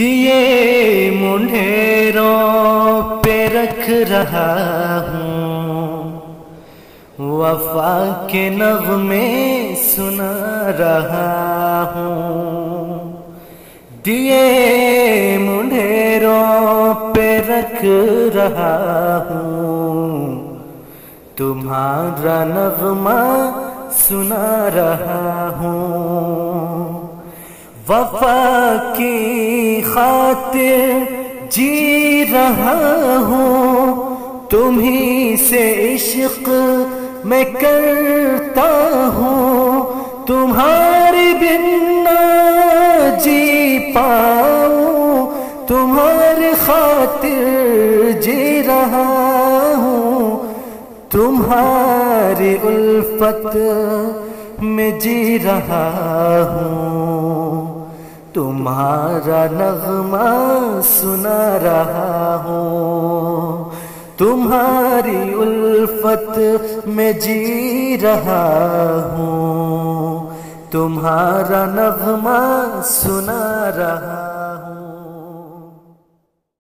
دیے منڈیروں پہ رکھ رہا ہوں، وفا کے نغمے سنا رہا ہوں۔ دیے منڈیروں پہ رکھ رہا ہوں، تمہارا نغمہ سنا رہا ہوں۔ وفا کی خاطر جی رہا ہوں، تمہیں سے عشق میں کرتا ہوں، تمہاری بن نہ جی پاؤں، تمہاری خاطر جی رہا ہوں، تمہاری الفت میں جی رہا ہوں، تمہارا نغمہ سنا رہا ہوں، تمہاری الفت میں جی رہا ہوں، تمہارا نغمہ سنا رہا